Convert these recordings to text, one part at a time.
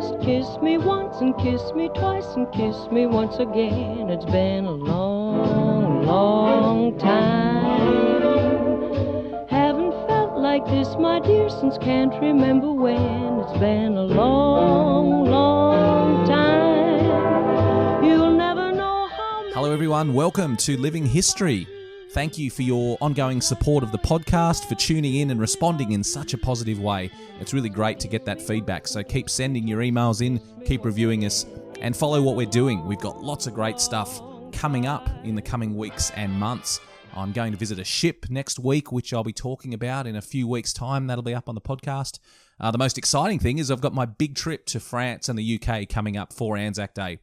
Just kiss me once and kiss me twice and kiss me once again. It's been a long, long time. Haven't felt like this, my dear, since can't remember when. It's been a long, long time. You'll never know how many... Hello everyone, welcome to Living History. Thank you for your ongoing support of the podcast, for tuning in and responding in such a positive way. It's really great to get that feedback, so keep sending your emails in, keep reviewing us, and follow what we're doing. We've got lots of great stuff coming up in the coming weeks and months. I'm going to visit a ship next week, which I'll be talking about in a few weeks' time. That'll be up on the podcast. The most exciting thing is I've got my big trip to France and the UK coming up for Anzac Day.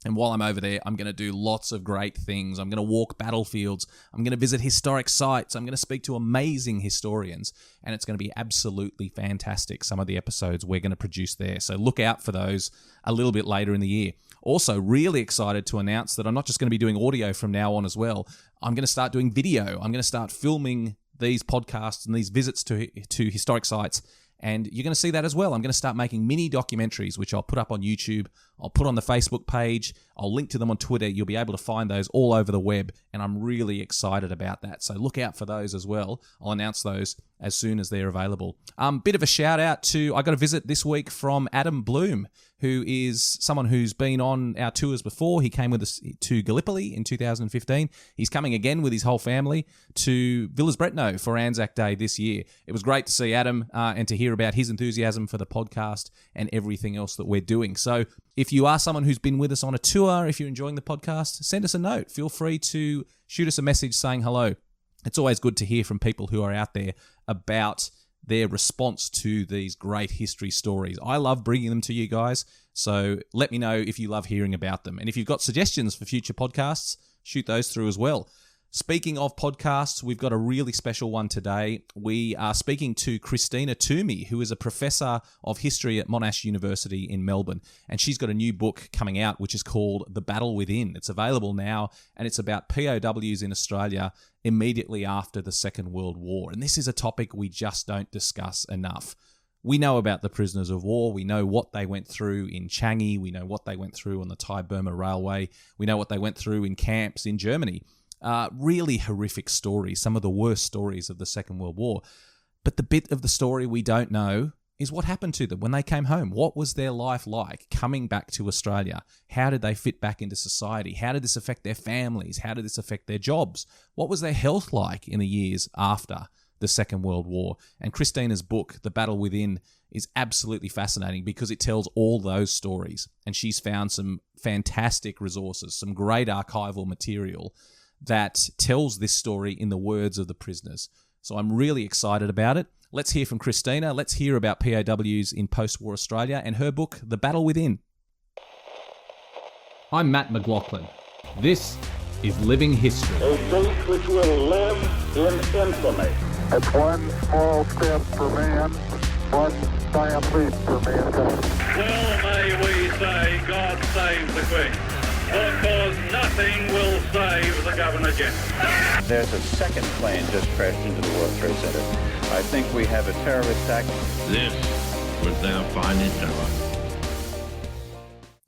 And while I'm over there, I'm going to do lots of great things. I'm going to walk battlefields. I'm going to visit historic sites. I'm going to speak to amazing historians. And it's going to be absolutely fantastic, some of the episodes we're going to produce there. So look out for those a little bit later in the year. Also, really excited to announce that I'm not just going to be doing audio from now on as well. I'm going to start doing video. I'm going to start filming these podcasts and these visits to historic sites. And you're going to see that as well. I'm going to start making mini documentaries, which I'll put up on YouTube. I'll put on the Facebook page. I'll link to them on Twitter. You'll be able to find those all over the web. And I'm really excited about that. So look out for those as well. I'll announce those as soon as they're available. Bit of a shout out to, I got a visit this week from Adam Bloom, who is someone who's been on our tours before. He came with us to Gallipoli in 2015. He's coming again with his whole family to Villers-Bretonneux for Anzac Day this year. It was great to see Adam and to hear about his enthusiasm for the podcast and everything else that we're doing. So if you are someone who's been with us on a tour, if you're enjoying the podcast, send us a note. Feel free to shoot us a message saying hello. It's always good to hear from people who are out there about their response to these great history stories. I love bringing them to you guys, so let me know if you love hearing about them. And if you've got suggestions for future podcasts, shoot those through as well. Speaking of podcasts, we've got a really special one today. We are speaking to Christina Twomey, who is a professor of history at Monash University in Melbourne. And she's got a new book coming out, which is called The Battle Within. It's available now, and it's about POWs in Australia immediately after the Second World War. And this is a topic we just don't discuss enough. We know about the prisoners of war. We know what they went through in Changi. We know what they went through on the Thai-Burma Railway. We know what they went through in camps in Germany. Really horrific stories, some of the worst stories of the Second World War. But the bit of the story we don't know is what happened to them when they came home. What was their life like coming back to Australia? How did they fit back into society? How did this affect their families? How did this affect their jobs? What was their health like in the years after the Second World War? And Christina's book, The Battle Within, is absolutely fascinating because it tells all those stories. And she's found some fantastic resources, some great archival material that tells this story in the words of the prisoners. So I'm really excited about it. Let's hear from Christina. Let's hear about POWs in post-war Australia and her book, The Battle Within. I'm Matt McLaughlin. This is Living History. A date which will live in infamy. It's one small step for man, one giant leap for mankind. Well may we say, God save the Queen, because nothing will save the Governor-General. There's a second plane just crashed into the World Trade Center. I think we have a terrorist act. This was thou findest out.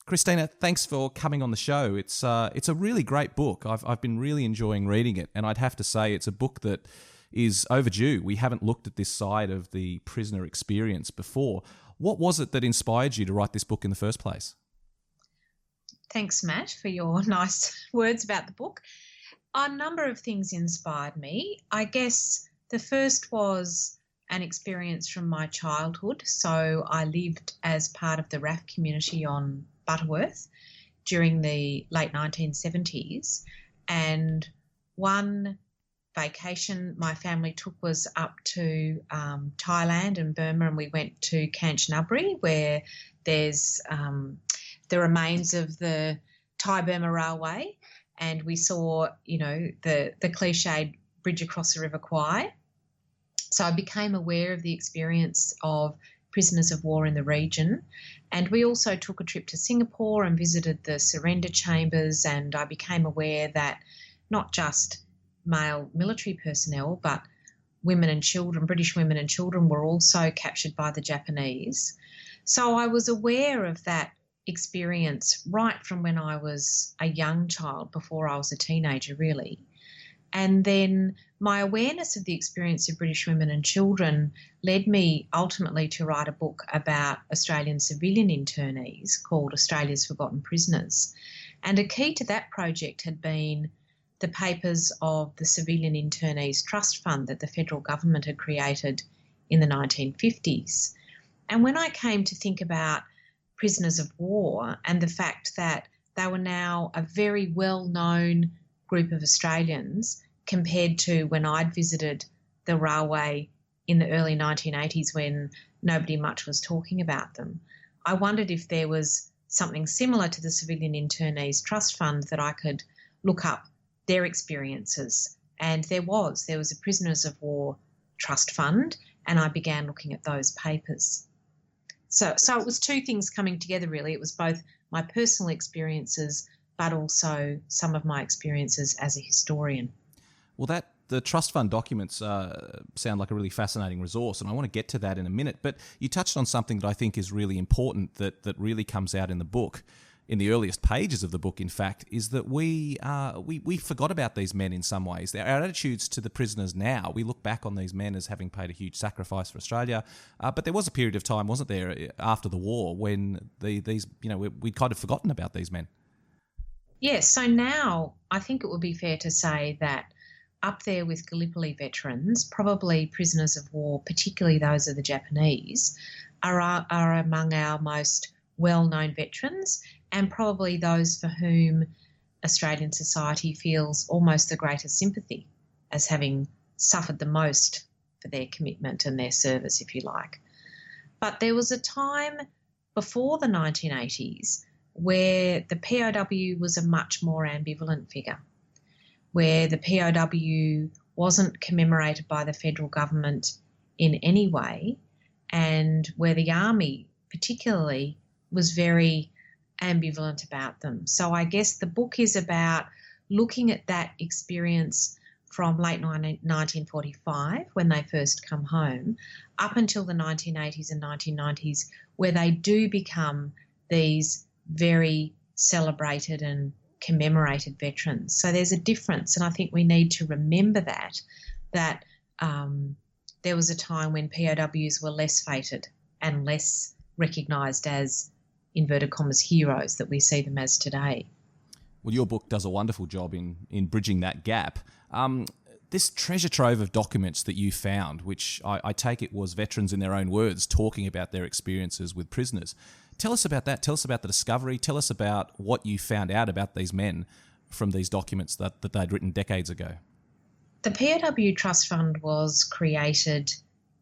Christina, thanks for coming on the show. It's a really great book. I've been really enjoying reading it, and I'd have to say it's a book that is overdue. We haven't looked at this side of the prisoner experience before. What was it that inspired you to write this book in the first place? Thanks, Matt, for your nice words about the book. A number of things inspired me. I guess the first was an experience from my childhood. So I lived as part of the RAF community on Butterworth during the late 1970s. And one vacation my family took was up to Thailand and Burma, and we went to Kanchanaburi, where there's the remains of the Thai-Burma Railway, and we saw, the cliched bridge across the River Kwai. So I became aware of the experience of prisoners of war in the region. And we also took a trip to Singapore and visited the surrender chambers, and I became aware that not just male military personnel, but women and children, British women and children, were also captured by the Japanese. So I was aware of that experience right from when I was a young child, before I was a teenager, really. And then my awareness of the experience of British women and children led me ultimately to write a book about Australian civilian internees called Australia's Forgotten Prisoners. And a key to that project had been the papers of the Civilian Internees Trust Fund that the federal government had created in the 1950s. And when I came to think about prisoners of war and the fact that they were now a very well-known group of Australians compared to when I'd visited the railway in the early 1980s when nobody much was talking about them, I wondered if there was something similar to the Civilian Internees Trust Fund that I could look up their experiences. And there was a Prisoners of War Trust Fund, and I began looking at those papers. So it was two things coming together, really. It was both my personal experiences but also some of my experiences as a historian. Well, the trust fund documents sound like a really fascinating resource, and I want to get to that in a minute. But you touched on something that I think is really important that really comes out in the book, in the earliest pages of the book, in fact, is that we forgot about these men in some ways. Our attitudes to the prisoners now, we look back on these men as having paid a huge sacrifice for Australia, but there was a period of time, wasn't there, after the war when we'd kind of forgotten about these men. Yes, so now I think it would be fair to say that up there with Gallipoli veterans, probably prisoners of war, particularly those of the Japanese, are among our most well-known veterans and probably those for whom Australian society feels almost the greatest sympathy as having suffered the most for their commitment and their service, if you like. But there was a time before the 1980s where the POW was a much more ambivalent figure, where the POW wasn't commemorated by the federal government in any way, and where the Army particularly was very ambivalent about them. So I guess the book is about looking at that experience from late 1945, when they first come home, up until the 1980s and 1990s, where they do become these very celebrated and commemorated veterans. So there's a difference, and I think we need to remember that there was a time when POWs were less feted and less recognised as, inverted commas, heroes that we see them as today. Well, your book does a wonderful job in bridging that gap. This treasure trove of documents that you found, which I take it was veterans in their own words talking about their experiences with prisoners. Tell us about that. Tell us about the discovery. Tell us about what you found out about these men from these documents that they'd written decades ago. The POW Trust Fund was created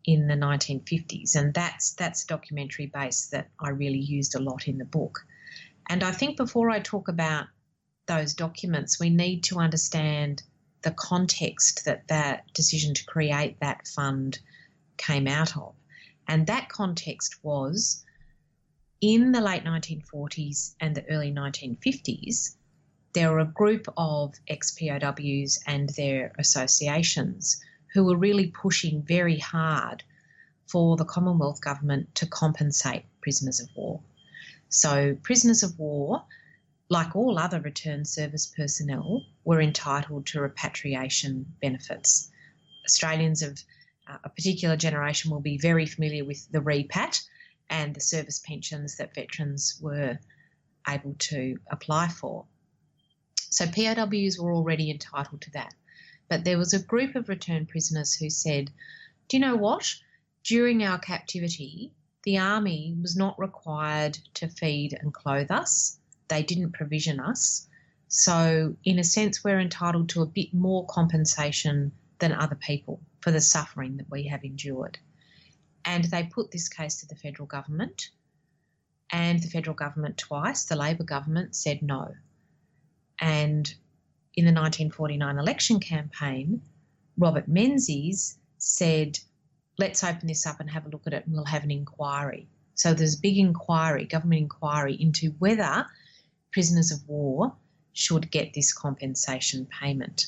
in the 1950s, and that's a documentary base that I really used a lot in the book. And I think before I talk about those documents, we need to understand the context that decision to create that fund came out of. And that context was in the late 1940s and the early 1950s, there were a group of ex-POWs and their associations who were really pushing very hard for the Commonwealth government to compensate prisoners of war. So prisoners of war, like all other returned service personnel, were entitled to repatriation benefits. Australians of a particular generation will be very familiar with the repat and the service pensions that veterans were able to apply for. So POWs were already entitled to that. But there was a group of returned prisoners who said, do you know what? During our captivity, the Army was not required to feed and clothe us. They didn't provision us. So in a sense, we're entitled to a bit more compensation than other people for the suffering that we have endured. And they put this case to the federal government, and the federal government twice, the Labor government, said no. And in the 1949 election campaign, Robert Menzies said, let's open this up and have a look at it, and we'll have an inquiry. So there's a big inquiry, government inquiry, into whether prisoners of war should get this compensation payment.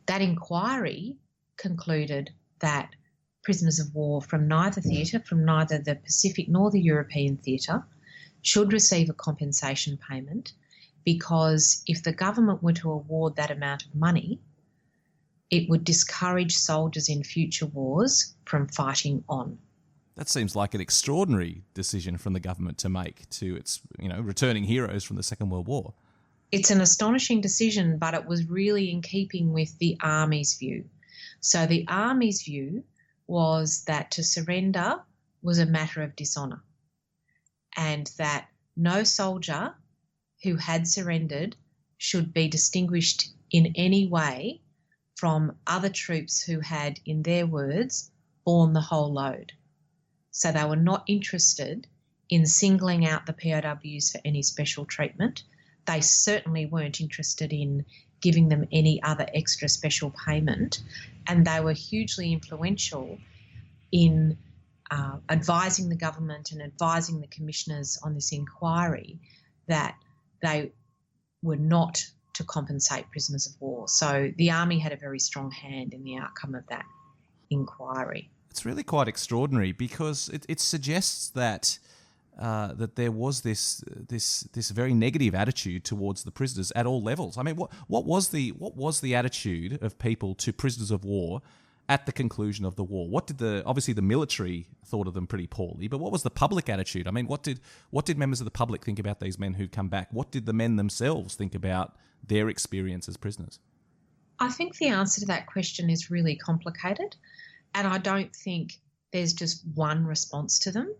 That inquiry concluded that prisoners of war from neither theatre, from neither the Pacific nor the European theatre, should receive a compensation payment, because if the government were to award that amount of money, it would discourage soldiers in future wars from fighting on. That seems like an extraordinary decision from the government to make to its, returning heroes from the Second World War. It's an astonishing decision, but it was really in keeping with the Army's view. So the Army's view was that to surrender was a matter of dishonour, and that no soldier who had surrendered should be distinguished in any way from other troops who had, in their words, borne the whole load. So they were not interested in singling out the POWs for any special treatment. They certainly weren't interested in giving them any other extra special payment, and they were hugely influential in advising the government and advising the commissioners on this inquiry that they were not to compensate prisoners of war. So the Army had a very strong hand in the outcome of that inquiry. It's really quite extraordinary, because it suggests that that there was this very negative attitude towards the prisoners at all levels. I mean, what was the attitude of people to prisoners of war at the conclusion of the war? What did obviously the military thought of them pretty poorly, but what was the public attitude? I mean, what did members of the public think about these men who'd come back? What did the men themselves think about their experience as prisoners? I think the answer to that question is really complicated, and I don't think there's just one response to them,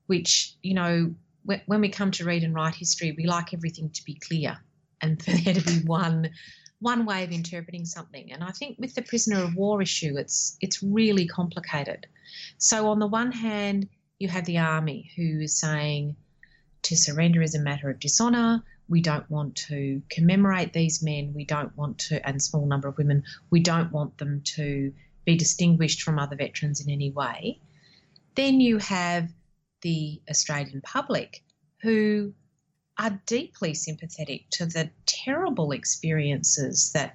which, when we come to read and write history, we like everything to be clear and for there to be one way of interpreting something. And I think with the prisoner of war issue, it's really complicated. So on the one hand, you have the Army who is saying to surrender is a matter of dishonour. We don't want to commemorate these men. We don't want to, and small number of women, we don't want them to be distinguished from other veterans in any way. Then you have the Australian public who are deeply sympathetic to the terrible experiences that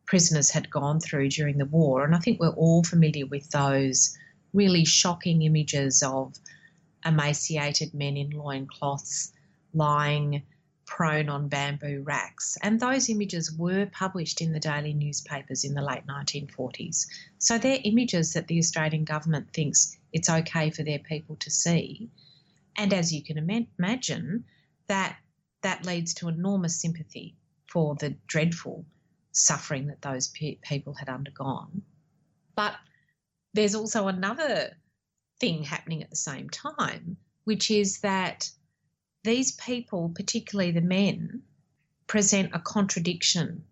prisoners had gone through during the war. And I think we're all familiar with those really shocking images of emaciated men in loincloths lying prone on bamboo racks. And those images were published in the daily newspapers in the late 1940s. So they're images that the Australian government thinks it's okay for their people to see. And as you can imagine, that leads to enormous sympathy for the dreadful suffering that those people had undergone. But there's also another thing happening at the same time, which is that these people, particularly the men, present a contradiction,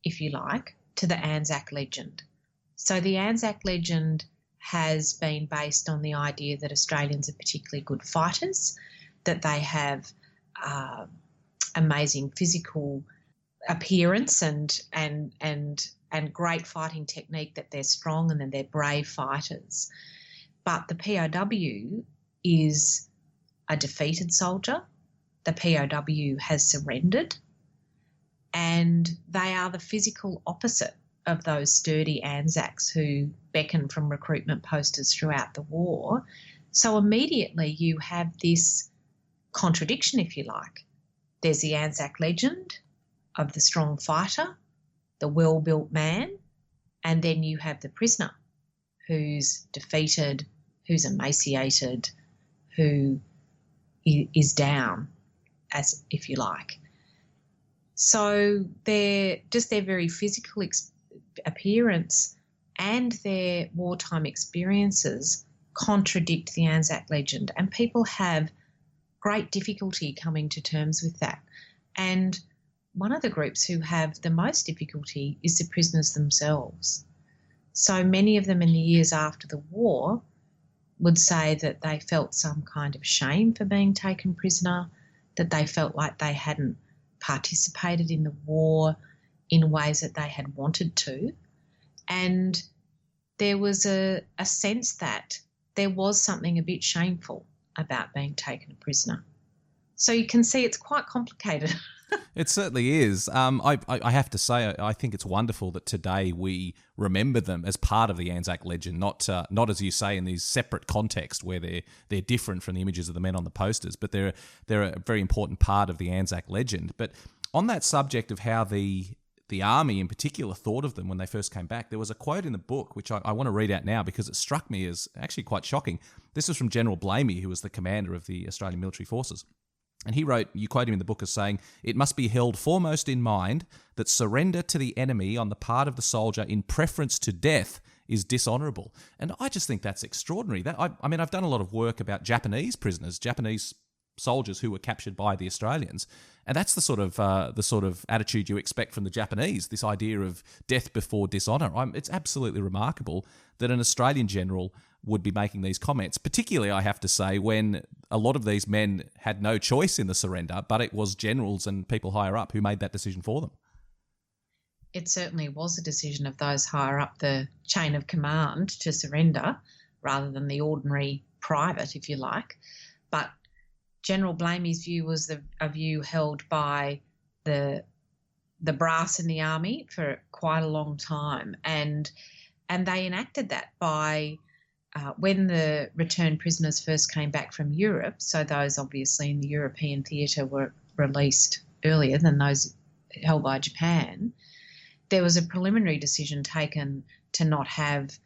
if you like, to the Anzac legend. So the Anzac legend has been based on the idea that Australians are particularly good fighters, that they have amazing physical appearance and great fighting technique, that they're strong and that they're brave fighters. But the POW is a defeated soldier. The POW has surrendered, and they are the physical opposite of those sturdy Anzacs who beckon from recruitment posters throughout the war. So immediately you have this contradiction, if you like. There's the Anzac legend of the strong fighter, the well-built man, and then you have the prisoner who's defeated, who's emaciated, who is down, as if you like. So their very physical appearance and their wartime experiences contradict the Anzac legend, and people have great difficulty coming to terms with that. And one of the groups who have the most difficulty is the prisoners themselves. So many of them in the years after the war would say that they felt some kind of shame for being taken prisoner, that they felt like they hadn't participated in the war in ways that they had wanted to. And there was a sense that there was something a bit shameful about being taken prisoner. So you can see it's quite complicated. It certainly is. I have to say, I think it's wonderful that today we remember them as part of the Anzac legend, not as you say in these separate contexts where they're different from the images of the men on the posters, but they're a very important part of the Anzac legend. But on that subject of how the army in particular thought of them when they first came back, there was a quote in the book which I want to read out now because it struck me as actually quite shocking. This is from General Blamey, who was the commander of the Australian Military Forces. And he wrote, you quote him in the book as saying, "It must be held foremost in mind that surrender to the enemy on the part of the soldier in preference to death is dishonourable." And I just think that's extraordinary. I mean, I've done a lot of work about Japanese prisoners, Japanese soldiers who were captured by the Australians, and that's the sort of attitude you expect from the Japanese. This idea of death before dishonour. It's absolutely remarkable that an Australian general would be making these comments, particularly, I have to say, when a lot of these men had no choice in the surrender, but it was generals and people higher up who made that decision for them. It certainly was a decision of those higher up the chain of command to surrender rather than the ordinary private, if you like. But General Blamey's view was a view held by the brass in the army for quite a long time, and they enacted that by when the returned prisoners first came back from Europe. So those obviously in the European theatre were released earlier than those held by Japan. There was a preliminary decision taken to not have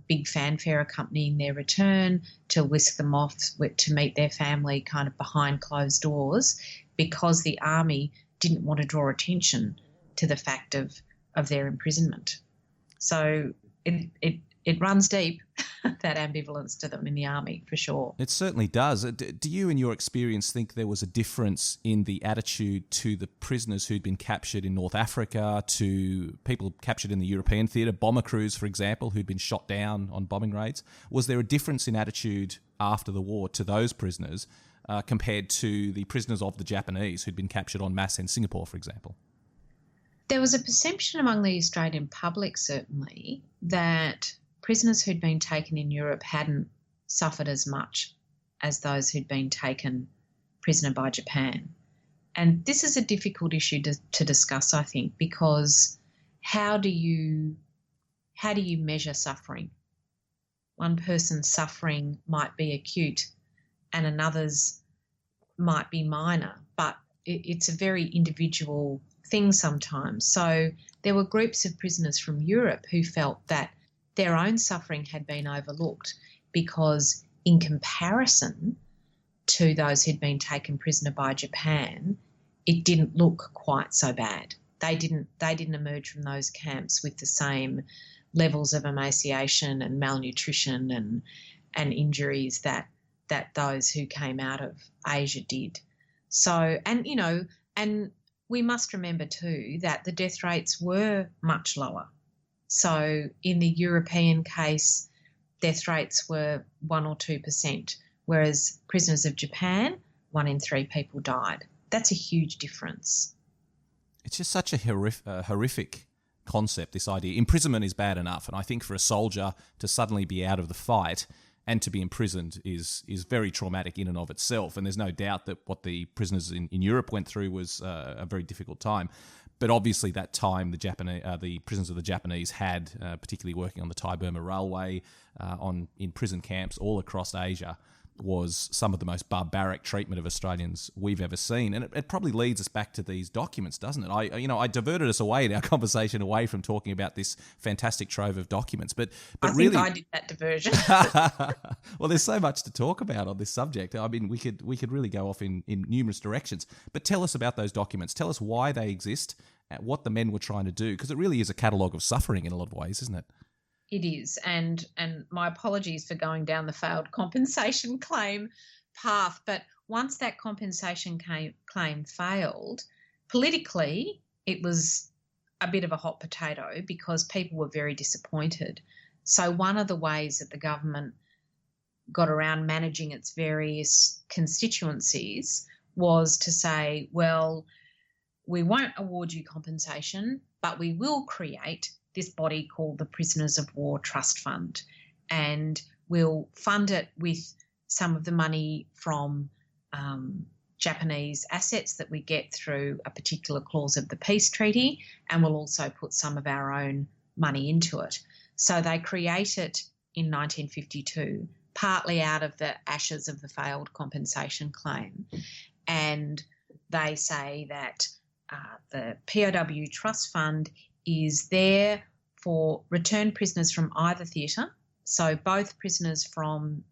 big fanfare accompanying their return, to whisk them off to meet their family kind of behind closed doors, because the army didn't want to draw attention to the fact of their imprisonment. So it runs deep, that ambivalence to them in the army, for sure. It certainly does. Do you, in your experience, think there was a difference in the attitude to the prisoners who'd been captured in North Africa, to people captured in the European theatre, bomber crews, for example, who'd been shot down on bombing raids? Was there a difference in attitude after the war to those prisoners compared to the prisoners of the Japanese who'd been captured en masse in Singapore, for example? There was a perception among the Australian public, certainly, that prisoners who'd been taken in Europe hadn't suffered as much as those who'd been taken prisoner by Japan. And this is a difficult issue to discuss, I think, because how do you measure suffering? One person's suffering might be acute and another's might be minor, but it's a very individual thing sometimes. So there were groups of prisoners from Europe who felt that their own suffering had been overlooked because in comparison to those who'd been taken prisoner by Japan, it didn't look quite so bad. They didn't emerge from those camps with the same levels of emaciation and malnutrition and injuries that those who came out of Asia did. So, and we must remember too that the death rates were much lower. So in the European case, death rates were 1 or 2%, whereas prisoners of Japan, 1 in 3 people died. That's a huge difference. It's just such a horrific concept, this idea. Imprisonment is bad enough, and I think for a soldier to suddenly be out of the fight and to be imprisoned is very traumatic in and of itself, and there's no doubt that what the prisoners in Europe went through was a very difficult time. But obviously that time the prisoners of the Japanese had, particularly working on the Thai-Burma Railway, in prison camps all across Asia, was some of the most barbaric treatment of Australians we've ever seen. And it probably leads us back to these documents, doesn't it? I diverted us away in our conversation away from talking about this fantastic trove of documents. But I really, think I did that diversion. Well, there's so much to talk about on this subject. I mean, we could really go off in numerous directions. But tell us about those documents. Tell us why they exist, what the men were trying to do, because it really is a catalogue of suffering in a lot of ways, isn't it? It is, and my apologies for going down the failed compensation claim path, but once that compensation claim failed, politically it was a bit of a hot potato because people were very disappointed. So one of the ways that the government got around managing its various constituencies was to say, well, we won't award you compensation, but we will create this body called the Prisoners of War Trust Fund, and we'll fund it with some of the money from Japanese assets that we get through a particular clause of the peace treaty, and we'll also put some of our own money into it. So they create it in 1952, partly out of the ashes of the failed compensation claim. And they say that the POW Trust Fund is there for returned prisoners from either theatre. So both prisoners from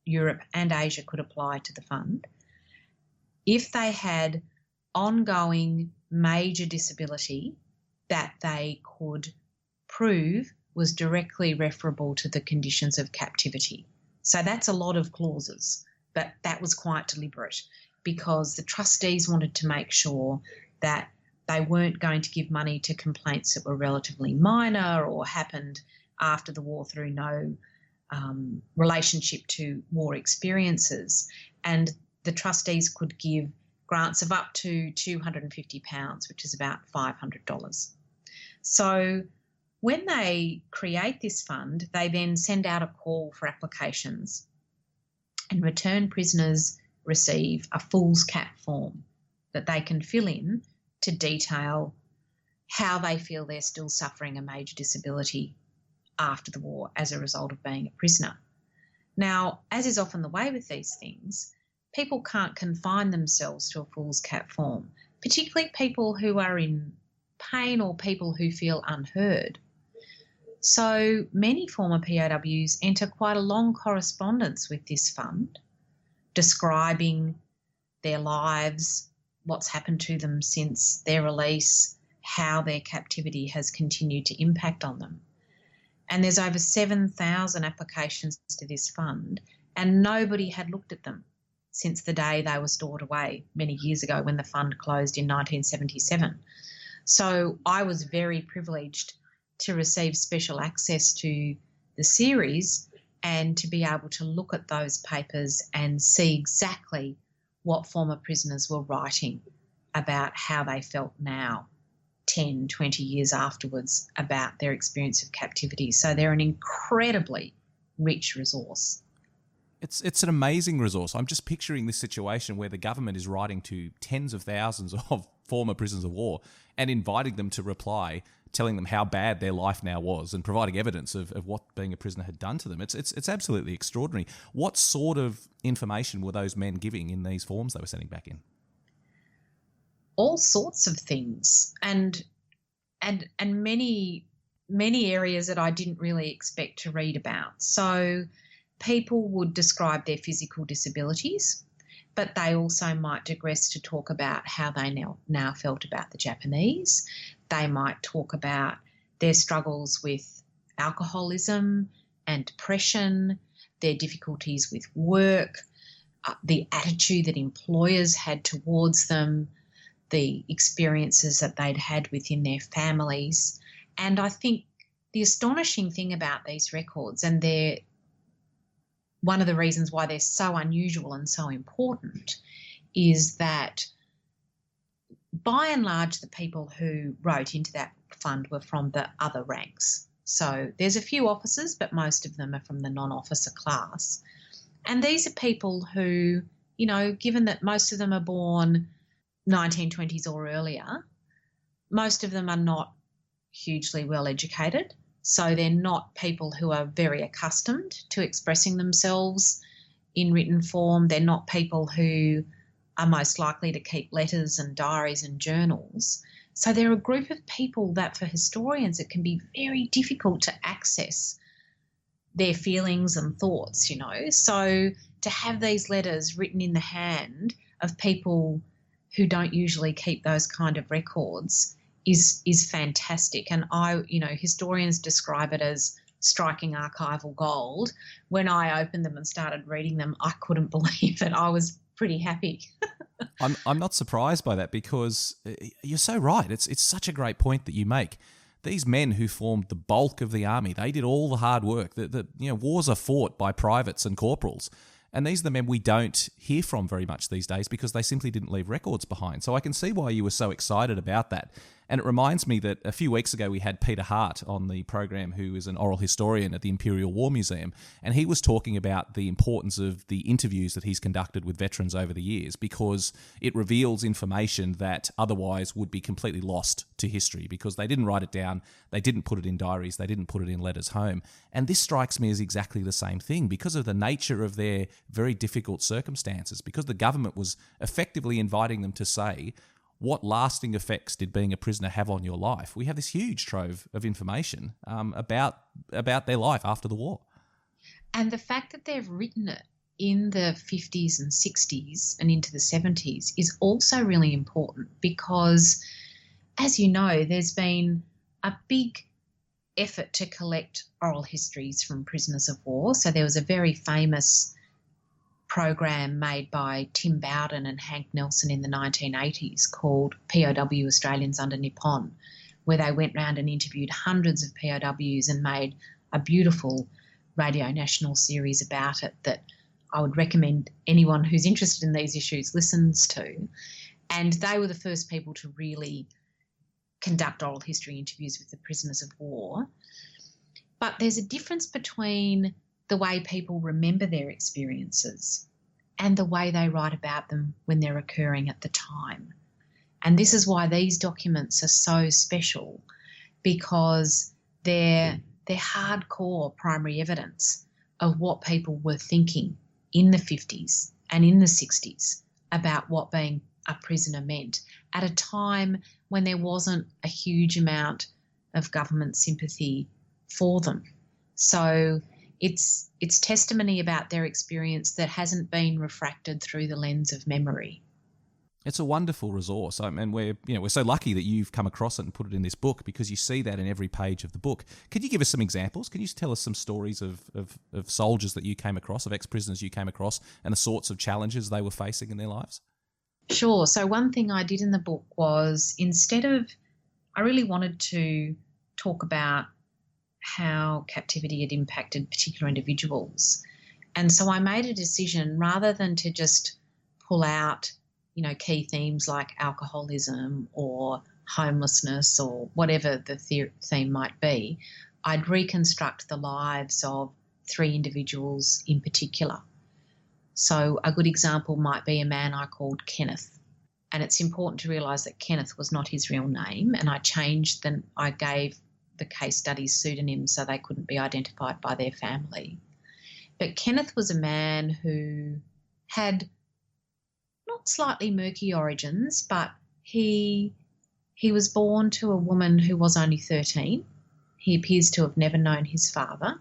Europe and Asia could apply to the fund. If they had ongoing major disability that they could prove was directly referable to the conditions of captivity. So that's a lot of clauses, but that was quite deliberate because the trustees wanted to make sure that they weren't going to give money to complaints that were relatively minor or happened after the war through no relationship to war experiences. And the trustees could give grants of up to £250, which is about $500. So when they create this fund, they then send out a call for applications, and returned prisoners receive a fool's cap form that they can fill in to detail how they feel they're still suffering a major disability after the war as a result of being a prisoner. Now, as is often the way with these things, people can't confine themselves to a fool's cap form, particularly people who are in pain or people who feel unheard. So many former POWs enter quite a long correspondence with this fund, describing their lives, what's happened to them since their release, how their captivity has continued to impact on them. And there's over 7,000 applications to this fund, and nobody had looked at them since the day they were stored away many years ago when the fund closed in 1977. So I was very privileged to receive special access to the series and to be able to look at those papers and see exactly what former prisoners were writing about how they felt now, 10, 20 years afterwards, about their experience of captivity. So they're an incredibly rich resource. It's an amazing resource. I'm just picturing this situation where the government is writing to tens of thousands of former prisoners of war and inviting them to reply, telling them how bad their life now was and providing evidence of what being a prisoner had done to them. It's absolutely extraordinary. What sort of information were those men giving in these forms they were sending back in? All sorts of things, and many areas that I didn't really expect to read about. So people would describe their physical disabilities, but they also might digress to talk about how they now felt about the Japanese. They might talk about their struggles with alcoholism and depression, their difficulties with work, the attitude that employers had towards them, the experiences that they'd had within their families. And I think the astonishing thing about these records, and they're one of the reasons why they're so unusual and so important, is that by and large the people who wrote into that fund were from the other ranks. So there's a few officers, but most of them are from the non-officer class. And these are people who, you know, given that most of them are born 1920s or earlier, most of them are not hugely well educated. So they're not people who are very accustomed to expressing themselves in written form. They're not people who are most likely to keep letters and diaries and journals. So they're a group of people that for historians it can be very difficult to access their feelings and thoughts, you know. So to have these letters written in the hand of people who don't usually keep those kind of records is fantastic. And historians describe it as striking archival gold. When I opened them and started reading them, I couldn't believe it. I was pretty happy. I'm not surprised by that, because you're so right. It's such a great point that you make. These men who formed the bulk of the army, they did all the hard work. Wars are fought by privates and corporals. And these are the men we don't hear from very much these days because they simply didn't leave records behind. So I can see why you were so excited about that. And it reminds me that a few weeks ago we had Peter Hart on the program, who is an oral historian at the Imperial War Museum, and he was talking about the importance of the interviews that he's conducted with veterans over the years, because it reveals information that otherwise would be completely lost to history, because they didn't write it down, they didn't put it in diaries, they didn't put it in letters home. And this strikes me as exactly the same thing, because of the nature of their very difficult circumstances, because the government was effectively inviting them to say, what lasting effects did being a prisoner have on your life? We have this huge trove of information about their life after the war. And the fact that they've written it in the 50s and 60s and into the 70s is also really important, because, as you know, there's been a big effort to collect oral histories from prisoners of war. So there was a very famous program made by Tim Bowden and Hank Nelson in the 1980s called POW Australians Under Nippon, where they went round and interviewed hundreds of POWs and made a beautiful Radio National series about it that I would recommend anyone who's interested in these issues listens to. And they were the first people to really conduct oral history interviews with the prisoners of war. But there's a difference between the way people remember their experiences and the way they write about them when they're occurring at the time. And this is why these documents are so special, because they're hardcore primary evidence of what people were thinking in the 50s and in the 60s about what being a prisoner meant at a time when there wasn't a huge amount of government sympathy for them. So it's testimony about their experience that hasn't been refracted through the lens of memory. It's a wonderful resource, and we're so lucky that you've come across it and put it in this book, because you see that in every page of the book. Could you give us some examples? Can you tell us some stories of soldiers that you came across, of ex-prisoners you came across, and the sorts of challenges they were facing in their lives? Sure. So one thing I did in the book was, I really wanted to talk about how captivity had impacted particular individuals. And so I made a decision, rather than to just pull out, key themes like alcoholism or homelessness or whatever the theme might be, I'd reconstruct the lives of 3 individuals in particular. So a good example might be a man I called Kenneth. And it's important to realise that Kenneth was not his real name, and I gave the case studies pseudonyms so they couldn't be identified by their family. But Kenneth was a man who had not slightly murky origins, but he was born to a woman who was only 13. He appears to have never known his father.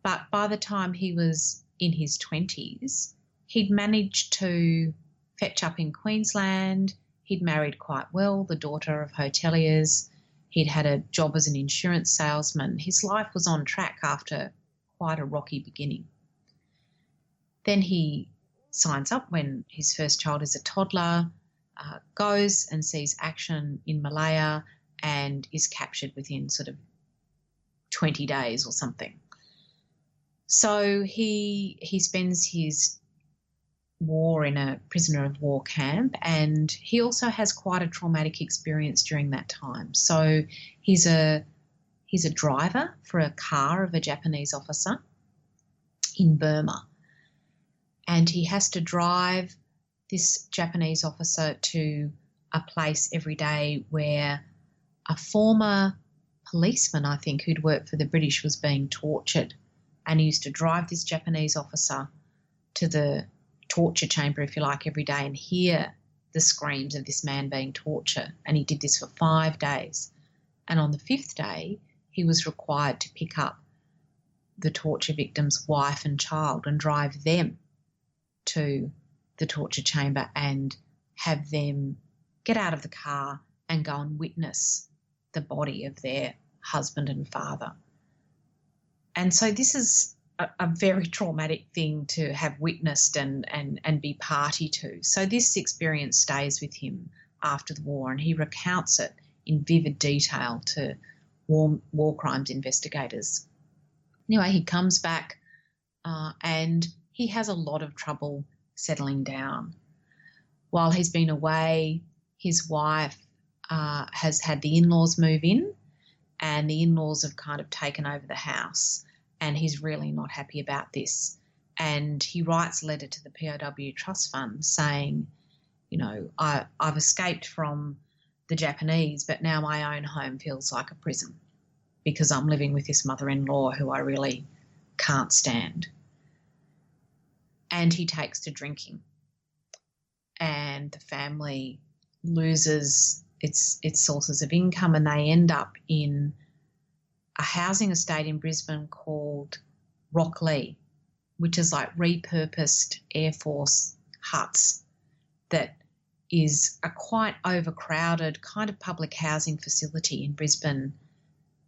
But by the time he was in his 20s, he'd managed to fetch up in Queensland. He'd married quite well, the daughter of hoteliers. He'd had a job as an insurance salesman. His life was on track after quite a rocky beginning. Then he signs up when his first child is a toddler, goes and sees action in Malaya and is captured within sort of 20 days or something. So he spends his war in a prisoner of war camp, and he also has quite a traumatic experience during that time. So he's a driver for a car of a Japanese officer in Burma, and he has to drive this Japanese officer to a place every day where a former policeman, I think, who'd worked for the British was being tortured, and he used to drive this Japanese officer to the torture chamber, if you like, every day and hear the screams of this man being tortured. And he did this for 5 days. And on the 5th day, he was required to pick up the torture victim's wife and child and drive them to the torture chamber and have them get out of the car and go and witness the body of their husband and father. And so this is a very traumatic thing to have witnessed and be party to. So this experience stays with him after the war, and he recounts it in vivid detail to war crimes investigators. Anyway, he comes back and he has a lot of trouble settling down. While he's been away, his wife has had the in-laws move in, and the in-laws have kind of taken over the house, and he's really not happy about this. And he writes a letter to the POW Trust Fund saying, you know, I've escaped from the Japanese, but now my own home feels like a prison because I'm living with this mother-in-law who I really can't stand. And he takes to drinking, and the family loses its sources of income, and they end up in a housing estate in Brisbane called Rocklea, which is like repurposed Air Force huts that is a quite overcrowded kind of public housing facility in Brisbane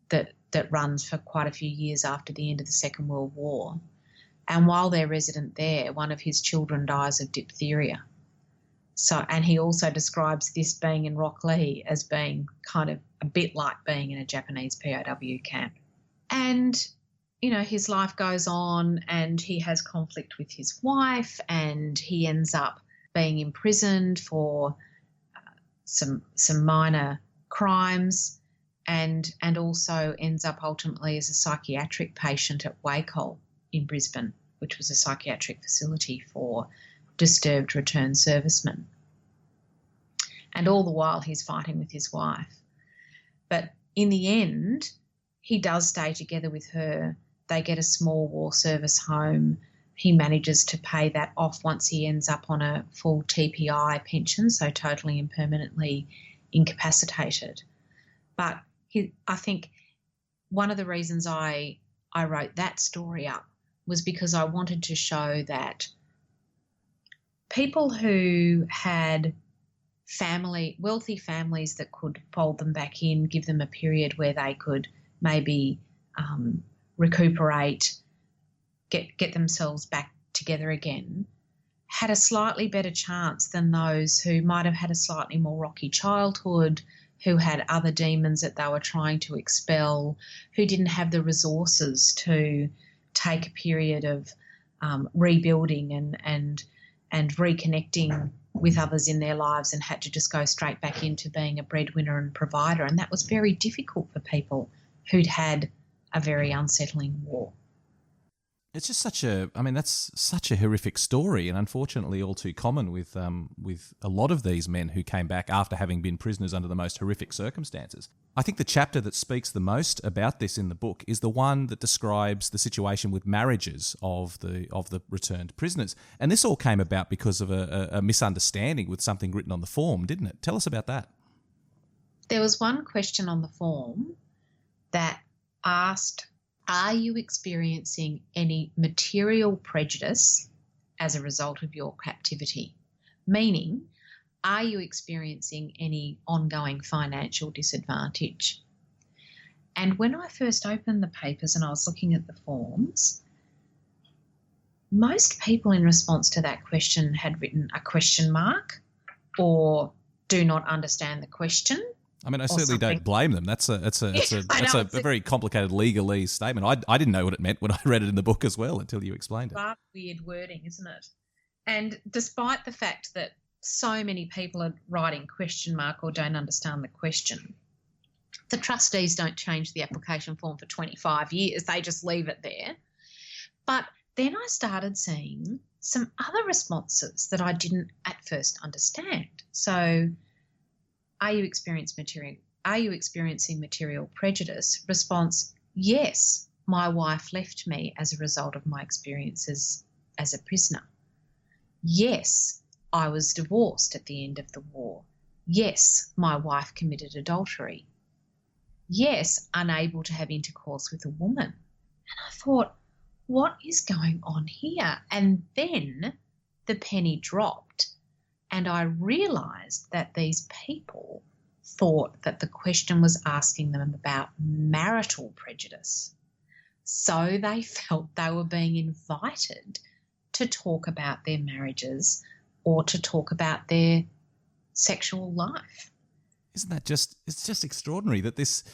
that runs for quite a few years after the end of the Second World War. And while they're resident there, one of his children dies of diphtheria. So, and he also describes this being in Rocklea as being kind of a bit like being in a Japanese POW camp. And, you know, his life goes on, and he has conflict with his wife, and he ends up being imprisoned for some minor crimes, and also ends up ultimately as a psychiatric patient at Wacol in Brisbane, which was a psychiatric facility for disturbed returned servicemen. And all the while he's fighting with his wife. But in the end, he does stay together with her. They get a small war service home. He manages to pay that off once he ends up on a full TPI pension, so totally and permanently incapacitated. But I think one of the reasons I wrote that story up was because I wanted to show that people who had wealthy families that could fold them back in, give them a period where they could maybe recuperate, get themselves back together again, had a slightly better chance than those who might have had a slightly more rocky childhood, who had other demons that they were trying to expel, who didn't have the resources to take a period of rebuilding and reconnecting with others in their lives, and had to just go straight back into being a breadwinner and provider. And that was very difficult for people who'd had a very unsettling war. It's just that's such a horrific story, and unfortunately all too common with a lot of these men who came back after having been prisoners under the most horrific circumstances. I think the chapter that speaks the most about this in the book is the one that describes the situation with marriages of the returned prisoners. And this all came about because of a misunderstanding with something written on the form, didn't it? Tell us about that. There was one question on the form that asked, are you experiencing any material prejudice as a result of your captivity? Meaning, are you experiencing any ongoing financial disadvantage? And when I first opened the papers and I was looking at the forms, most people in response to that question had written a question mark or do not understand the question. I mean, I certainly don't blame them. That's a very complicated legalese statement. I didn't know what it meant when I read it in the book as well until you explained it. But weird wording, isn't it? And despite the fact that so many people are writing question mark or don't understand the question, the trustees don't change the application form for 25 years. They just leave it there. But then I started seeing some other responses that I didn't at first understand. So, Are you experiencing material prejudice? Response, yes, my wife left me as a result of my experiences as a prisoner. Yes, I was divorced at the end of the war. Yes, my wife committed adultery. Yes, unable to have intercourse with a woman. And I thought, what is going on here? And then the penny dropped. And I realised that these people thought that the question was asking them about marital prejudice. So they felt they were being invited to talk about their marriages or to talk about their sexual life. Isn't that it's just extraordinary that this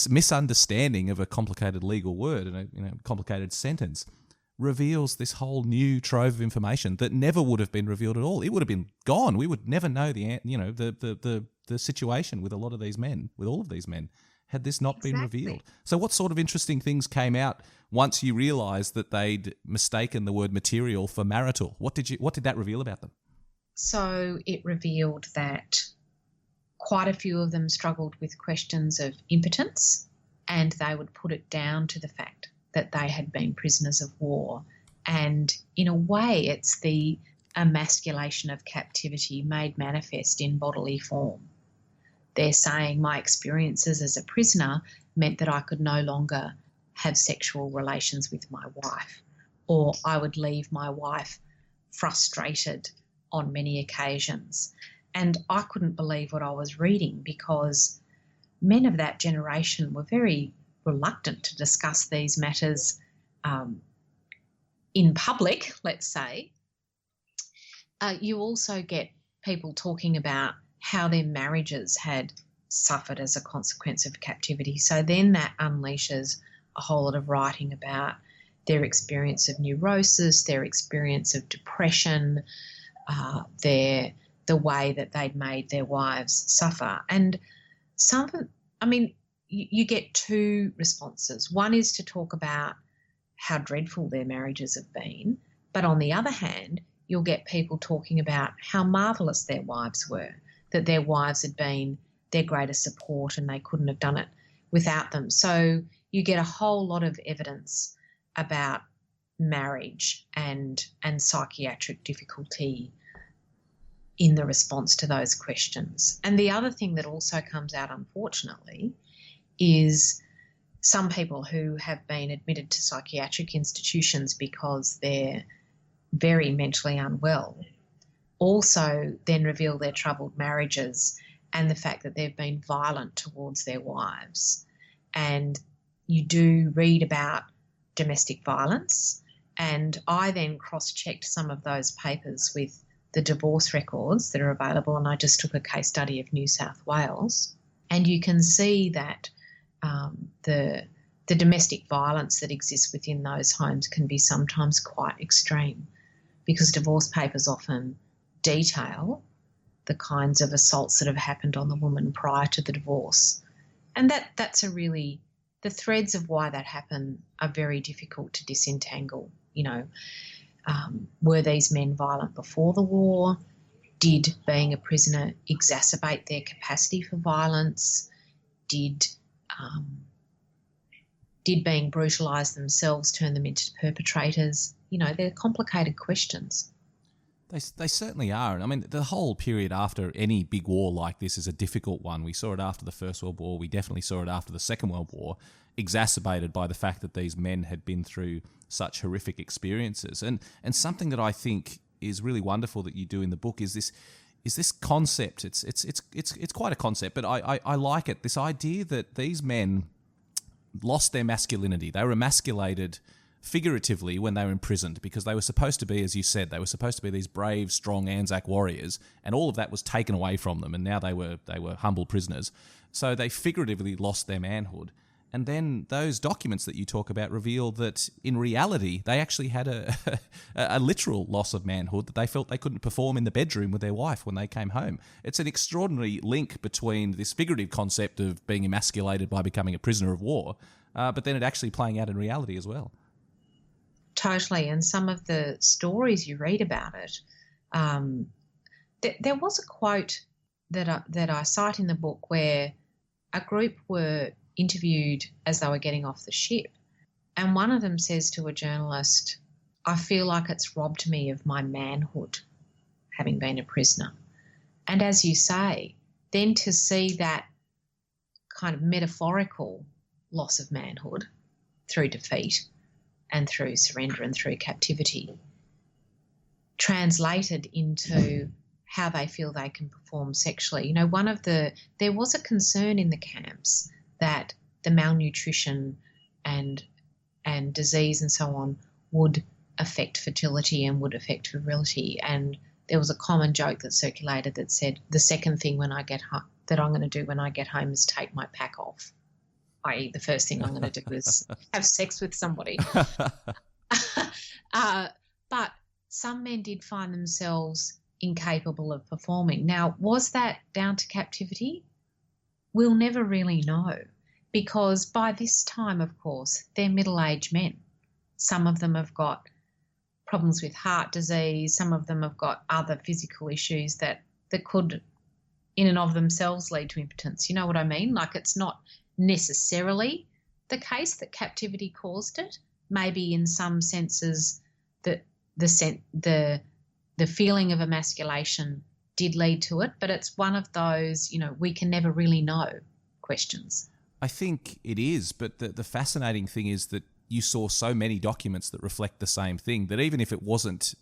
misunderstanding of a complicated legal word and a complicated sentence reveals this whole new trove of information that never would have been revealed at all. It would have been gone. We would never know the situation with a lot of these men, with all of these men, had this not been revealed. So what sort of interesting things came out once you realised that they'd mistaken the word material for marital? What did that reveal about them? So it revealed that quite a few of them struggled with questions of impotence, and they would put it down to the fact that they had been prisoners of war. And in a way, it's the emasculation of captivity made manifest in bodily form. They're saying my experiences as a prisoner meant that I could no longer have sexual relations with my wife, or I would leave my wife frustrated on many occasions. And I couldn't believe what I was reading, because men of that generation were very reluctant to discuss these matters in public, let's say. You also get people talking about how their marriages had suffered as a consequence of captivity. So then that unleashes a whole lot of writing about their experience of neurosis, their experience of depression, the way that they'd made their wives suffer. And you get two responses. One is to talk about how dreadful their marriages have been, but on the other hand, you'll get people talking about how marvellous their wives were, that their wives had been their greatest support and they couldn't have done it without them. So you get a whole lot of evidence about marriage and psychiatric difficulty in the response to those questions. And the other thing that also comes out, unfortunately, is some people who have been admitted to psychiatric institutions because they're very mentally unwell also then reveal their troubled marriages and the fact that they've been violent towards their wives. And you do read about domestic violence, and I then cross-checked some of those papers with the divorce records that are available, and I just took a case study of New South Wales, and you can see that the domestic violence that exists within those homes can be sometimes quite extreme, because divorce papers often detail the kinds of assaults that have happened on the woman prior to the divorce. And that's the threads of why that happened are very difficult to disentangle. Were these men violent before the war? Did being a prisoner exacerbate their capacity for violence? Did being brutalised themselves turn them into perpetrators? They're complicated questions. They certainly are. And I mean, the whole period after any big war like this is a difficult one. We saw it after the First World War. We definitely saw it after the Second World War, exacerbated by the fact that these men had been through such horrific experiences. And something that I think is really wonderful that you do in the book is this concept. It's quite a concept, but I like it. This idea that these men lost their masculinity. They were emasculated figuratively when they were imprisoned, because they were supposed to be, as you said, they were supposed to be these brave, strong Anzac warriors, and all of that was taken away from them, and now they were humble prisoners. So they figuratively lost their manhood. And then those documents that you talk about reveal that in reality they actually had a literal loss of manhood, that they felt they couldn't perform in the bedroom with their wife when they came home. It's an extraordinary link between this figurative concept of being emasculated by becoming a prisoner of war, but then it actually playing out in reality as well. Totally, and some of the stories you read about it, there was a quote that I cite in the book where a group were interviewed as they were getting off the ship, and one of them says to a journalist, "I feel like it's robbed me of my manhood, having been a prisoner." And as you say, then to see that kind of metaphorical loss of manhood through defeat and through surrender and through captivity translated into how they feel they can perform sexually. There was a concern in the camps that the malnutrition and disease and so on would affect fertility and would affect virility. And there was a common joke that circulated that said, the second thing that I'm going to do when I get home is take my pack off, i.e. the first thing I'm going to do is have sex with somebody. But some men did find themselves incapable of performing. Now, was that down to captivity? We'll never really know, because by this time, of course, they're middle-aged men. Some of them have got problems with heart disease. Some of them have got other physical issues that could, in and of themselves, lead to impotence. You know what I mean? Like, it's not necessarily the case that captivity caused it. Maybe in some senses that the feeling of emasculation did lead to it, but it's one of those, we can never really know questions. I think it is, but the fascinating thing is that you saw so many documents that reflect the same thing, that even if it wasn't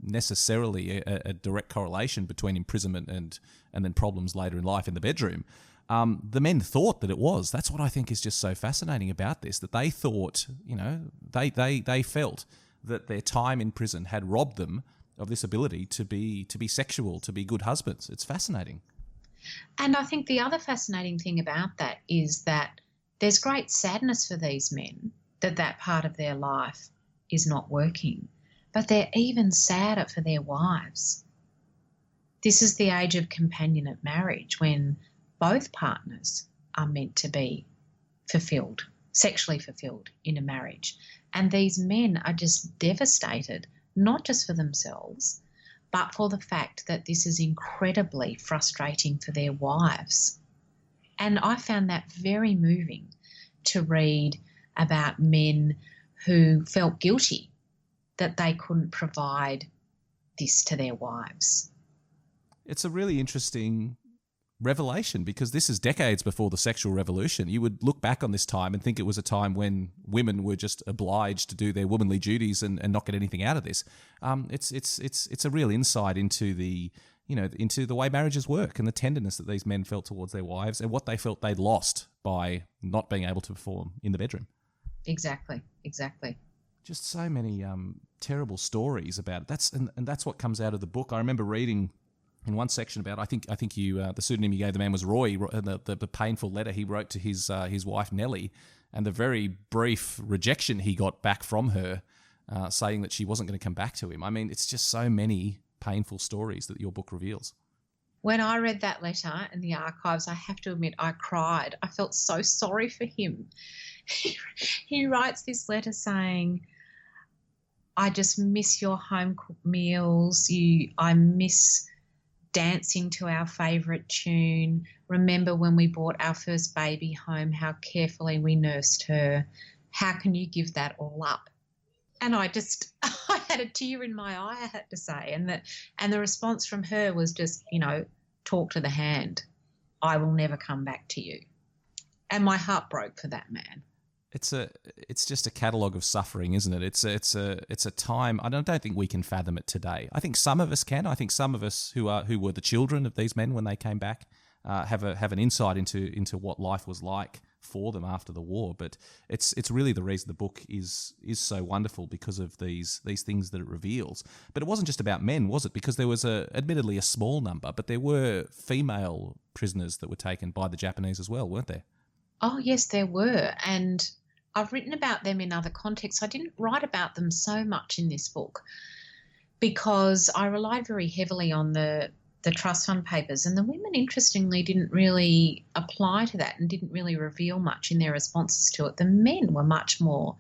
necessarily a direct correlation between imprisonment and then problems later in life in the bedroom, the men thought that it was. That's what I think is just so fascinating about this, that they thought, they felt that their time in prison had robbed them of this ability to be sexual, to be good husbands. It's fascinating. And I think the other fascinating thing about that is that there's great sadness for these men that part of their life is not working, but they're even sadder for their wives. This is the age of companionate marriage, when both partners are meant to be fulfilled, sexually fulfilled in a marriage. And these men are just devastated, not just for themselves, but for the fact that this is incredibly frustrating for their wives. And I found that very moving to read about men who felt guilty that they couldn't provide this to their wives. It's a really interesting revelation, because this is decades before the sexual revolution. You would look back on this time and think it was a time when women were just obliged to do their womanly duties and not get anything out of this. It's a real insight into the way marriages work and the tenderness that these men felt towards their wives and what they felt they'd lost by not being able to perform in the bedroom. Exactly. Just so many terrible stories about it. That's what comes out of the book. I remember reading in one section about, I think you the pseudonym you gave the man was Roy, the painful letter he wrote to his wife Nellie, and the very brief rejection he got back from her, saying that she wasn't going to come back to him. I mean, it's just so many painful stories that your book reveals. When I read that letter in the archives, I have to admit I cried. I felt so sorry for him. He writes this letter saying, I just miss your home-cooked meals. I miss dancing to our favourite tune. Remember when we brought our first baby home, how carefully we nursed her. How can you give that all up? And I had a tear in my eye, I had to say. And the response from her was just, talk to the hand. I will never come back to you. And my heart broke for that man. It's just a catalogue of suffering, isn't it? It's a time. I don't think we can fathom it today. I think some of us can. I think some of us who were the children of these men when they came back have an insight into what life was like for them after the war. But it's really the reason the book is so wonderful, because of these things that it reveals. But it wasn't just about men, was it? Because there was admittedly a small number, but there were female prisoners that were taken by the Japanese as well, weren't there? Oh yes, there were, and I've written about them in other contexts. I didn't write about them so much in this book because I relied very heavily on the trust fund papers, and the women, interestingly, didn't really apply to that and didn't really reveal much in their responses to it. The men were much more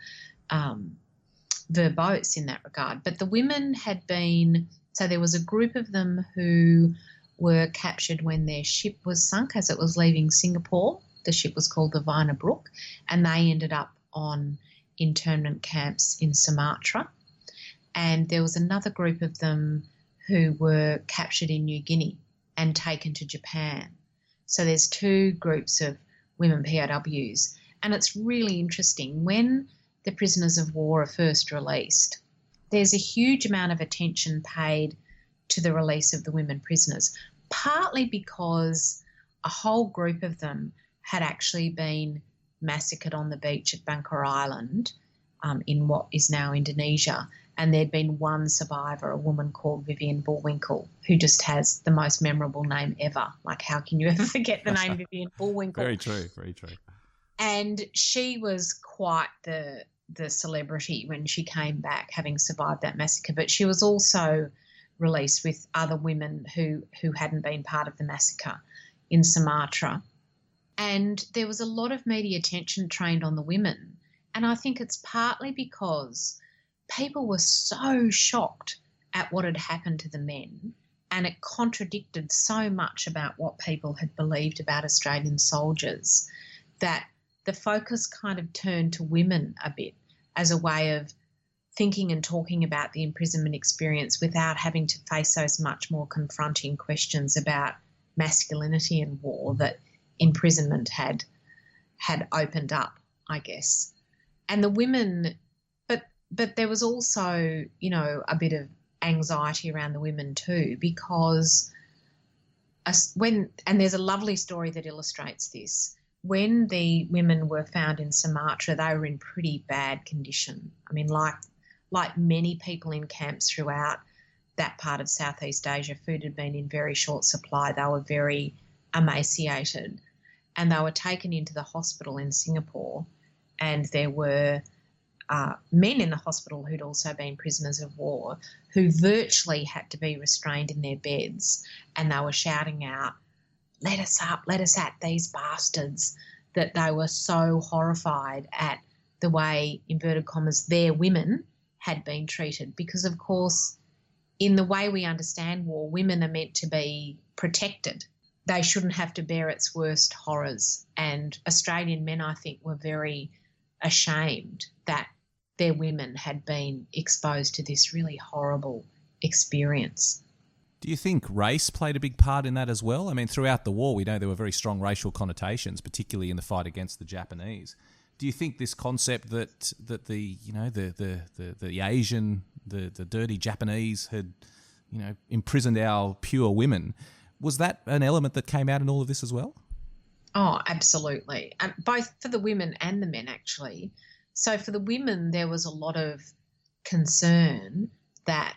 verbose in that regard. But the women had been, so there was a group of them who were captured when their ship was sunk as it was leaving Singapore. The ship was called the Vina Brook, and they ended up on internment camps in Sumatra. And there was another group of them who were captured in New Guinea and taken to Japan. So there's two groups of women POWs. And it's really interesting. When the prisoners of war are first released, there's a huge amount of attention paid to the release of the women prisoners, partly because a whole group of them had actually been massacred on the beach at Bangka Island in what is now Indonesia. And there'd been one survivor, a woman called Vivian Bullwinkle, who just has the most memorable name ever. Like, how can you ever forget the name Vivian Bullwinkle? Very true, very true. And she was quite the the celebrity when she came back, having survived that massacre. But she was also released with other women who hadn't been part of the massacre in Sumatra. And there was a lot of media attention trained on the women. And I think it's partly because people were so shocked at what had happened to the men, and it contradicted so much about what people had believed about Australian soldiers, that the focus kind of turned to women a bit as a way of thinking and talking about the imprisonment experience without having to face those much more confronting questions about masculinity and war that imprisonment had opened up, I guess. And the women, but there was also, you know, a bit of anxiety around the women too, because and there's a lovely story that illustrates this. When the women were found in Sumatra, they were in pretty bad condition. I mean, like many people in camps throughout that part of Southeast Asia, food had been in very short supply. They were very emaciated, and they were taken into the hospital in Singapore, and there were men in the hospital who'd also been prisoners of war who virtually had to be restrained in their beds, and they were shouting out, "Let us up, let us at these bastards," that they were so horrified at the way, inverted commas, their women had been treated. Because, of course, in the way we understand war, women are meant to be protected. They shouldn't have to bear its worst horrors. And Australian men, I think, were very ashamed that their women had been exposed to this really horrible experience. Do you think race played a big part in that as well? I mean, throughout the war, we know there were very strong racial connotations, particularly in the fight against the Japanese. Do you think this concept that the Asian, the dirty Japanese had, you know, imprisoned our pure women, was that an element that came out in all of this as well? Oh, absolutely. Both for the women and the men, actually. So for the women, there was a lot of concern that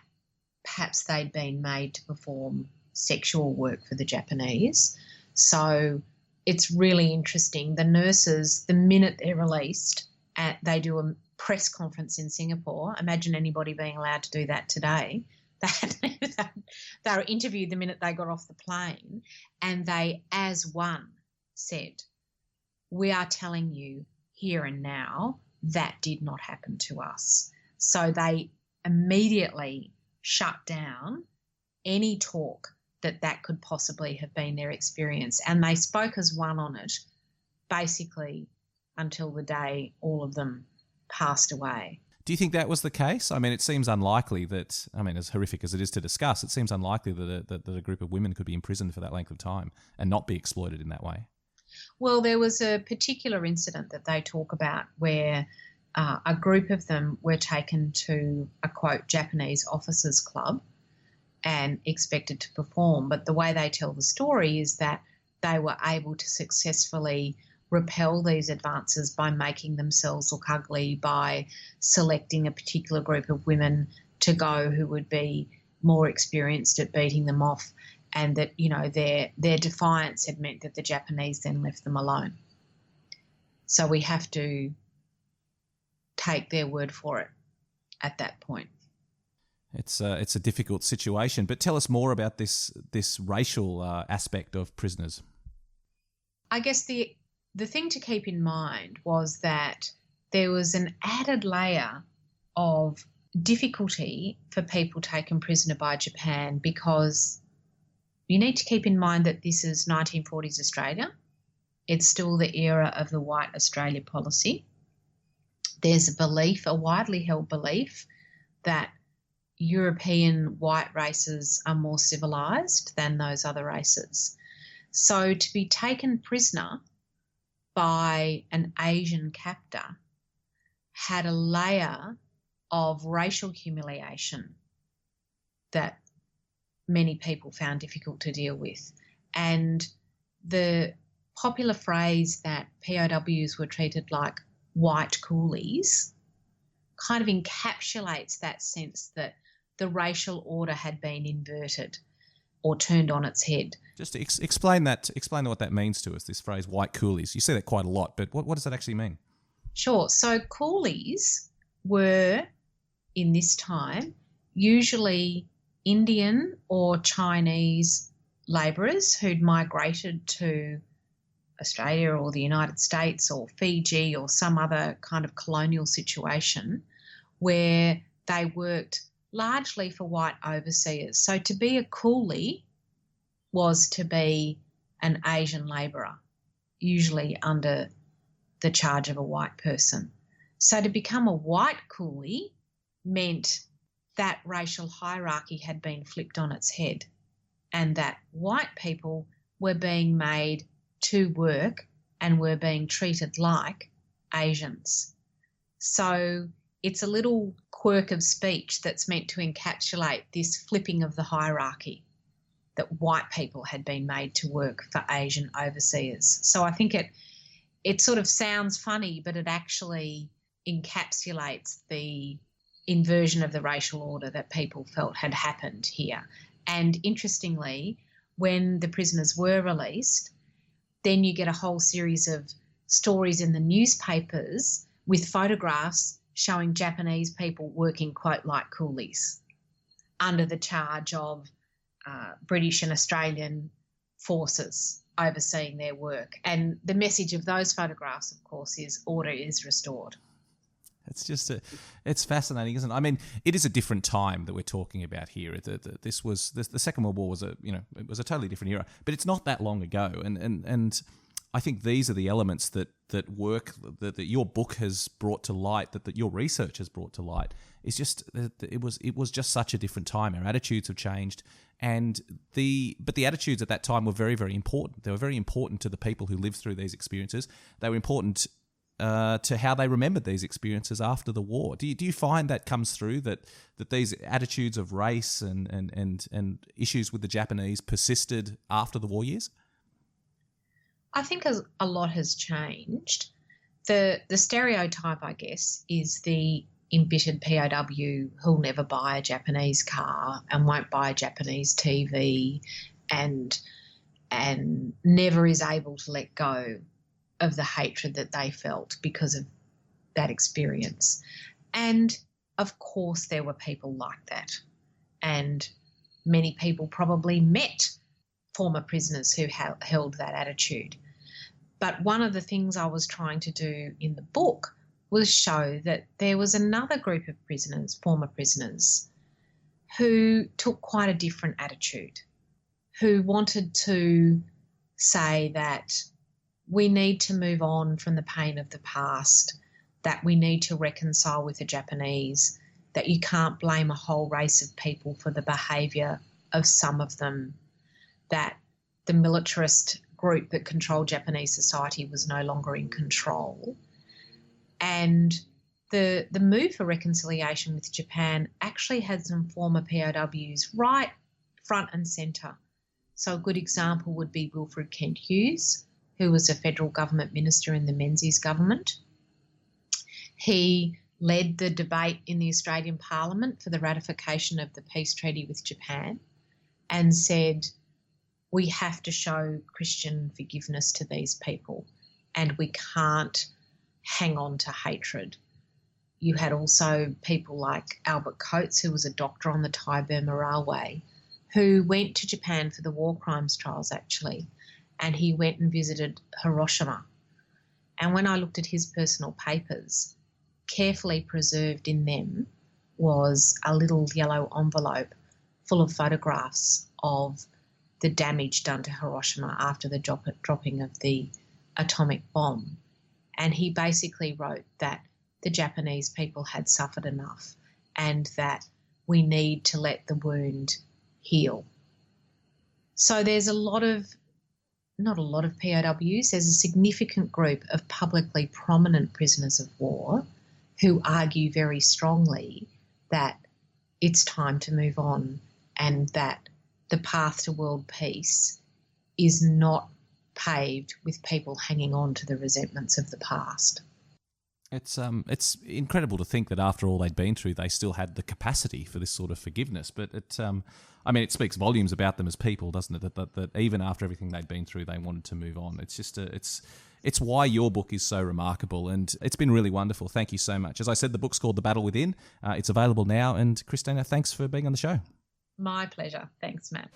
perhaps they'd been made to perform sexual work for the Japanese. So it's really interesting. The nurses, the minute they're released, they do a press conference in Singapore. Imagine anybody being allowed to do that today. They were interviewed the minute they got off the plane, and they, as one, said, "We are telling you here and now that did not happen to us." So they immediately shut down any talk that could possibly have been their experience. And they spoke as one on it, basically until the day all of them passed away. Do you think that was the case? I mean, it seems unlikely that, I mean, as horrific as it is to discuss, it seems unlikely that a group of women could be imprisoned for that length of time and not be exploited in that way. Well, there was a particular incident that they talk about where a group of them were taken to a, quote, Japanese officers' club and expected to perform. But the way they tell the story is that they were able to successfully repel these advances by making themselves look ugly, by selecting a particular group of women to go who would be more experienced at beating them off, and that, you know, their defiance had meant that the Japanese then left them alone. So we have to take their word for it at that point. It's a difficult situation, but tell us more about this racial aspect of prisoners. I guess the thing to keep in mind was that there was an added layer of difficulty for people taken prisoner by Japan, because you need to keep in mind that this is 1940s Australia. It's still the era of the white Australia policy. There's a belief, a widely held belief, that European white races are more civilised than those other races. So to be taken prisoner by an Asian captor had a layer of racial humiliation that many people found difficult to deal with. And the popular phrase that POWs were treated like white coolies kind of encapsulates that sense that the racial order had been inverted or turned on its head. Just to explain what that means to us, this phrase white coolies. You say that quite a lot, but what does that actually mean? Sure. So coolies were, in this time, usually Indian or Chinese labourers who'd migrated to Australia or the United States or Fiji or some other kind of colonial situation where they worked largely for white overseers. So to be a coolie was to be an Asian labourer, usually under the charge of a white person. So to become a white coolie meant that racial hierarchy had been flipped on its head and that white people were being made to work and were being treated like Asians. So it's a little quirk of speech that's meant to encapsulate this flipping of the hierarchy, that white people had been made to work for Asian overseers. So I think it sort of sounds funny, but it actually encapsulates the inversion of the racial order that people felt had happened here. And interestingly, when the prisoners were released, then you get a whole series of stories in the newspapers with photographs showing Japanese people working, quote, like coolies under the charge of British and Australian forces overseeing their work. And the message of those photographs, of course, is order is restored. It's fascinating, isn't it? I mean, it is a different time that we're talking about here. The Second World War was it was a totally different era, but it's not that long ago. And I think these are the elements that your book has brought to light, that your research has brought to light. It's just it was just such a different time. Our attitudes have changed, but the attitudes at that time were very, very important. They were very important to the people who lived through these experiences. They were important to how they remembered these experiences after the war. Do you find that comes through, that these attitudes of race and issues with the Japanese persisted after the war years? I think a lot has changed. The stereotype, I guess, is the embittered POW who'll never buy a Japanese car and won't buy a Japanese TV and never is able to let go of the hatred that they felt because of that experience. And of course there were people like that, and many people probably met former prisoners who held that attitude. But one of the things I was trying to do in the book was show that there was another group of prisoners, former prisoners, who took quite a different attitude, who wanted to say that we need to move on from the pain of the past, that we need to reconcile with the Japanese, that you can't blame a whole race of people for the behaviour of some of them, that the militarist group that controlled Japanese society was no longer in control. And the move for reconciliation with Japan actually had some former POWs right front and centre. So a good example would be Wilfred Kent Hughes, who was a federal government minister in the Menzies government. He led the debate in the Australian Parliament for the ratification of the peace treaty with Japan and said, we have to show Christian forgiveness to these people and we can't hang on to hatred. You had also people like Albert Coates, who was a doctor on the Thai-Burma Railway, who went to Japan for the war crimes trials actually, and he went and visited Hiroshima. And when I looked at his personal papers, carefully preserved in them was a little yellow envelope full of photographs of the damage done to Hiroshima after the dropping of the atomic bomb. And he basically wrote that the Japanese people had suffered enough and that we need to let the wound heal. So there's not a lot of POWs, there's a significant group of publicly prominent prisoners of war who argue very strongly that it's time to move on and that the path to world peace is not paved with people hanging on to the resentments of the past. It's incredible to think that after all they'd been through, they still had the capacity for this sort of forgiveness. But it speaks volumes about them as people, doesn't it? That even after everything they'd been through, they wanted to move on. It's just it's why your book is so remarkable, and it's been really wonderful. Thank you so much. As I said, the book's called The Battle Within. It's available now, and Christina, thanks for being on the show. My pleasure. Thanks, Matt.